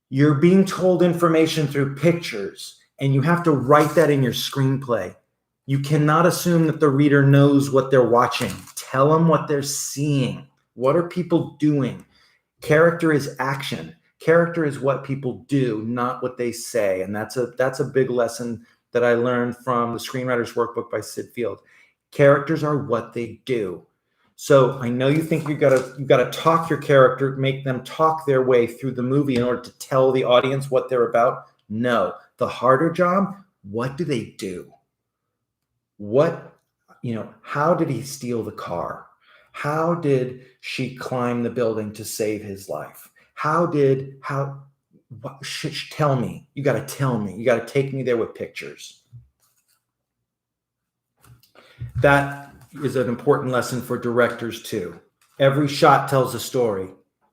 You're being told information through pictures, and you have to write that in your screenplay. You cannot assume that the reader knows what they're watching. Tell them what they're seeing. What are people doing? Character is action. Character is what people do, not what they say. And that's a big lesson that I learned from the Screenwriters Workbook by Sid Field. Characters are what they do. So I know you think you gotta talk your character, make them talk their way through the movie in order to tell the audience what they're about. No, the harder job, what do they do? How did he steal the car? How did she climb the building to save his life? Tell me. You got to tell me. You got to take me there with pictures. That is an important lesson for directors too. Every shot tells a story.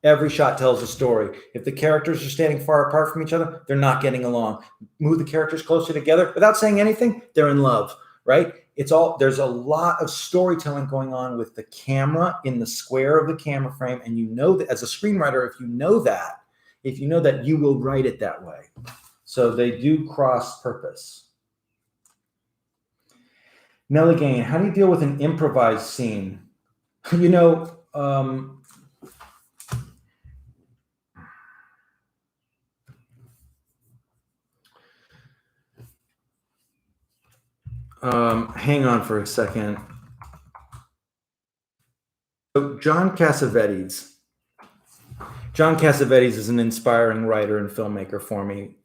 Every shot tells a story. If the characters are standing far apart from each other, they're not getting along. Move the characters closer together without saying anything, they're in love, right? There's a lot of storytelling going on with the camera in the square of the camera frame. And you know that as a screenwriter, if you know that, you will write it that way. So they do cross purpose. Nellie Gain, how do you deal with an improvised scene? Hang on for a second. So John Cassavetes is an inspiring writer and filmmaker for me.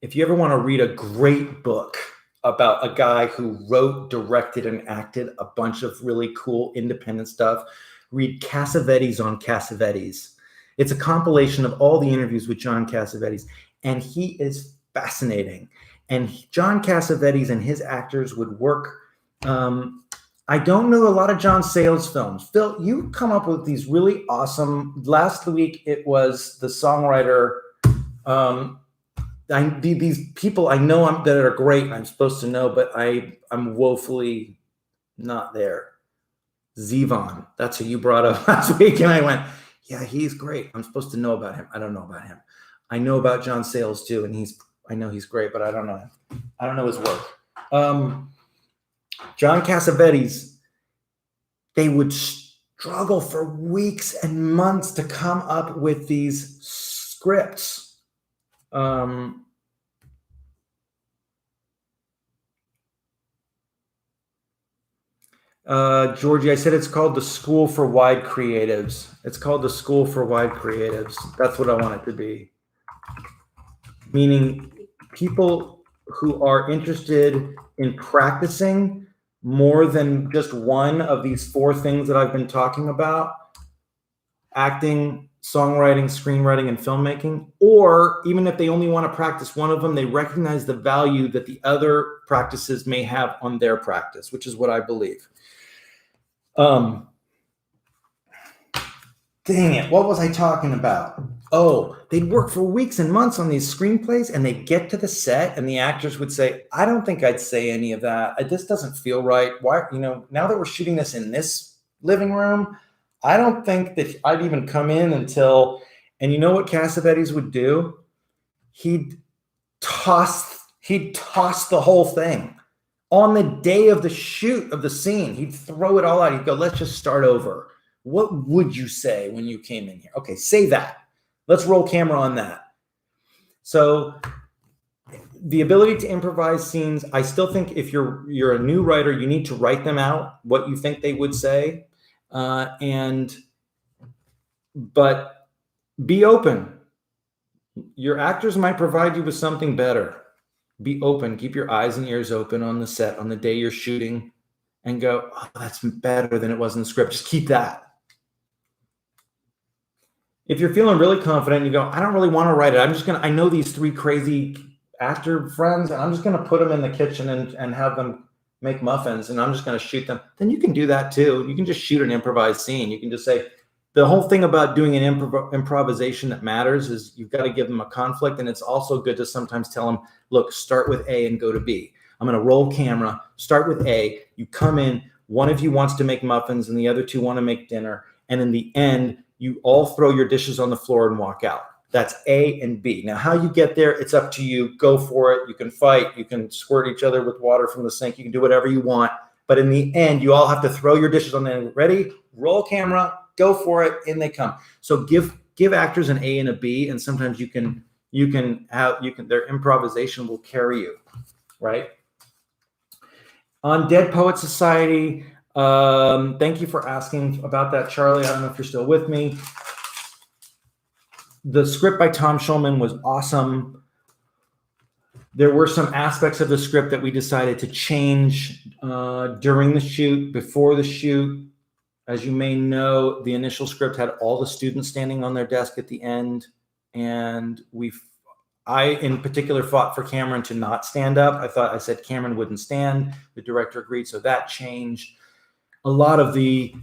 If you ever want to read a great book about a guy who wrote, directed, and acted a bunch of really cool independent stuff, read Cassavetes on Cassavetes. It's a compilation of all the interviews with John Cassavetes, and he is fascinating. And John Cassavetes and his actors would work. I don't know a lot of John Sayles films. Phil, you come up with these really awesome. Last week, it was the songwriter. These people I know that are great. I'm supposed to know, but I'm woefully not there. Zevon, that's who you brought up last week, and I went, yeah, he's great. I'm supposed to know about him. I don't know about him. I know about John Sayles too, and I know he's great, but I don't know him. I don't know his work. John Cassavetes, they would struggle for weeks and months to come up with these scripts. Georgie, I said it's called the School for Wide Creatives. It's called the School for Wide Creatives. That's what I want it to be. Meaning people who are interested in practicing more than just one of these 4 things that I've been talking about: acting, songwriting, screenwriting, and filmmaking. Or even if they only want to practice one of them, they recognize the value that the other practices may have on their practice, which is what I believe. Dang it, what was I talking about? Oh, they'd work for weeks and months on these screenplays, and they'd get to the set and the actors would say, I don't think I'd say any of that. This doesn't feel right. Why, now that we're shooting this in this living room, I don't think that I'd even come in until, and you know what Cassavetes would do? He'd toss the whole thing. On the day of the shoot of the scene, he'd throw it all out. He'd go, let's just start over. What would you say when you came in here? Okay, say that. Let's roll camera on that. So the ability to improvise scenes, I still think if you're a new writer, you need to write them out, what you think they would say. But be open. Your actors might provide you with something better. Be open. Keep your eyes and ears open on the set on the day you're shooting and go, oh, that's better than it was in the script. Just keep that. If you're feeling really confident, you go, I don't really want to write it. I know these 3 crazy actor friends, and I'm just going to put them in the kitchen and have them make muffins, and I'm just going to shoot them. Then you can do that too. You can just shoot an improvised scene. You can just say, the whole thing about doing an improvisation that matters is you've got to give them a conflict. And it's also good to sometimes tell them, look, start with A and go to B. I'm going to roll camera, start with A. You come in, one of you wants to make muffins and the other 2 want to make dinner. And in the end, you all throw your dishes on the floor and walk out. That's A and B. Now, how you get there, it's up to you. Go for it. You can fight. You can squirt each other with water from the sink. You can do whatever you want. But in the end, you all have to throw your dishes on there. Ready? Roll camera. Go for it. In they come. So give actors an A and a B, and sometimes their improvisation will carry you, right? On Dead Poet Society, thank you for asking about that, Charlie. I don't know if you're still with me. The script by Tom Schulman was awesome. There were some aspects of the script that we decided to change during the shoot, before the shoot. As you may know, the initial script had all the students standing on their desk at the end. And I in particular fought for Cameron to not stand up. I said Cameron wouldn't stand. The director agreed, so that changed. A lot of the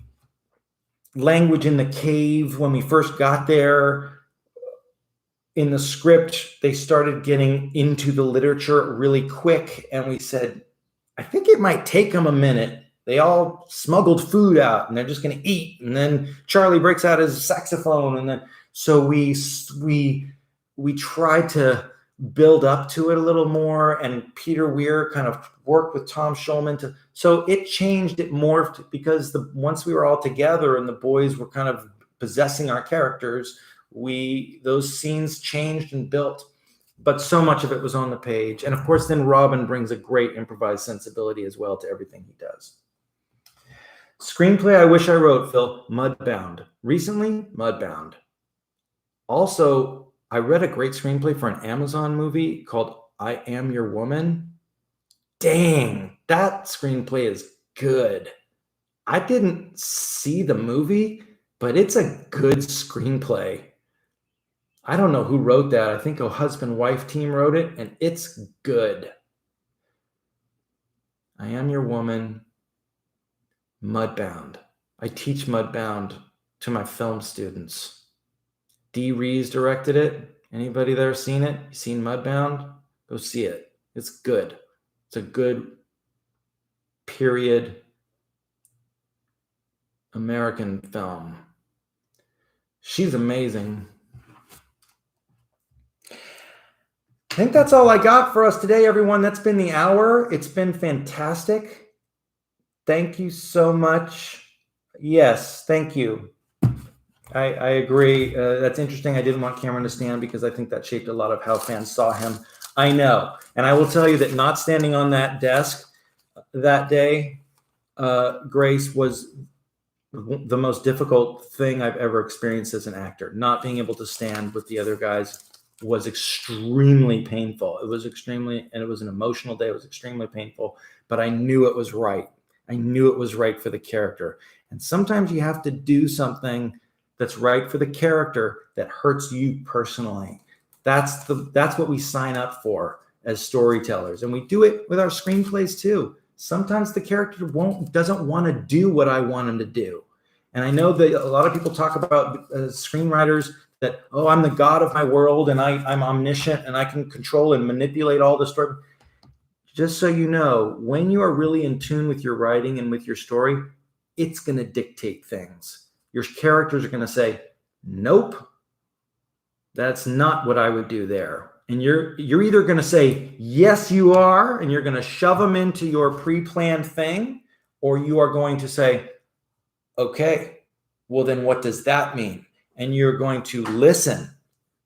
language in the cave when we first got there, in the script, they started getting into the literature really quick. And we said, I think it might take them a minute. They all smuggled food out and they're just going to eat. And then Charlie breaks out his saxophone. And then, so we tried to build up to it a little more. And Peter Weir kind of worked with Tom Schulman so it changed, it morphed, because once we were all together and the boys were kind of possessing our characters, those scenes changed and built. But so much of it was on the page. And of course, then Robin brings a great improvised sensibility as well to everything he does. Screenplay I wish I wrote, Phil, Mudbound. Recently, Mudbound. Also, I read a great screenplay for an Amazon movie called I Am Your Woman. Dang, that screenplay is good. I didn't see the movie, but it's a good screenplay. I don't know who wrote that. I think a husband-wife team wrote it, and it's good. I Am Your Woman, Mudbound. I teach Mudbound to my film students. Dee Rees directed it. Anybody there seen it? You seen Mudbound? Go see it. It's good. It's a good period American film. She's amazing. I think that's all I got for us today, everyone. That's been the hour. It's been fantastic. Thank you so much Yes, thank you. I agree. That's interesting. I didn't want Cameron to stand because I think that shaped a lot of how fans saw him. I know. And I will tell you that not standing on that desk that day, Grace, was the most difficult thing I've ever experienced as an actor. Not being able to stand with the other guys was extremely painful. It was extremely, and it was an emotional day. It was extremely painful, but I knew it was right. I knew it was right for the character. And sometimes you have to do something that's right for the character that hurts you personally. That's what we sign up for as storytellers. And we do it with our screenplays too. Sometimes the character doesn't want to do what I want him to do. And I know that a lot of people talk about screenwriters that, oh, I'm the god of my world and I'm omniscient and I can control and manipulate all the story. Just so you know, when you are really in tune with your writing and with your story, it's going to dictate things. Your characters are going to say, nope, that's not what I would do there. And you're either going to say, yes, you are, and you're going to shove them into your pre-planned thing, or you are going to say, okay, well, then what does that mean? And you're going to listen,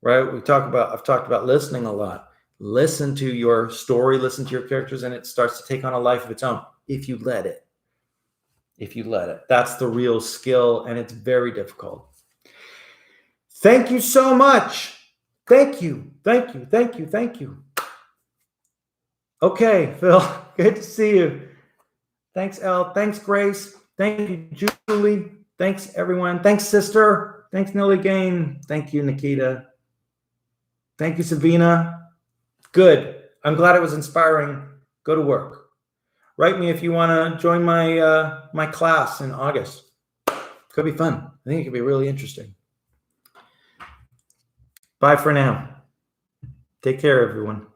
right? I've talked about listening a lot. Listen to your story, listen to your characters, and it starts to take on a life of its own if you let it. If you let it. That's the real skill, and it's very difficult. Thank you so much. Thank you. Thank you. Thank you. Thank you. Okay, Phil, good to see you. Thanks, Elle. Thanks, Grace. Thank you, Julie. Thanks, everyone. Thanks, sister. Thanks, Nilly Gain. Thank you, Nikita. Thank you, Sabina. Good. I'm glad it was inspiring. Go to work. Write me if you want to join my my class in August. Could be fun. I think it could be really interesting. Bye for now. Take care, everyone.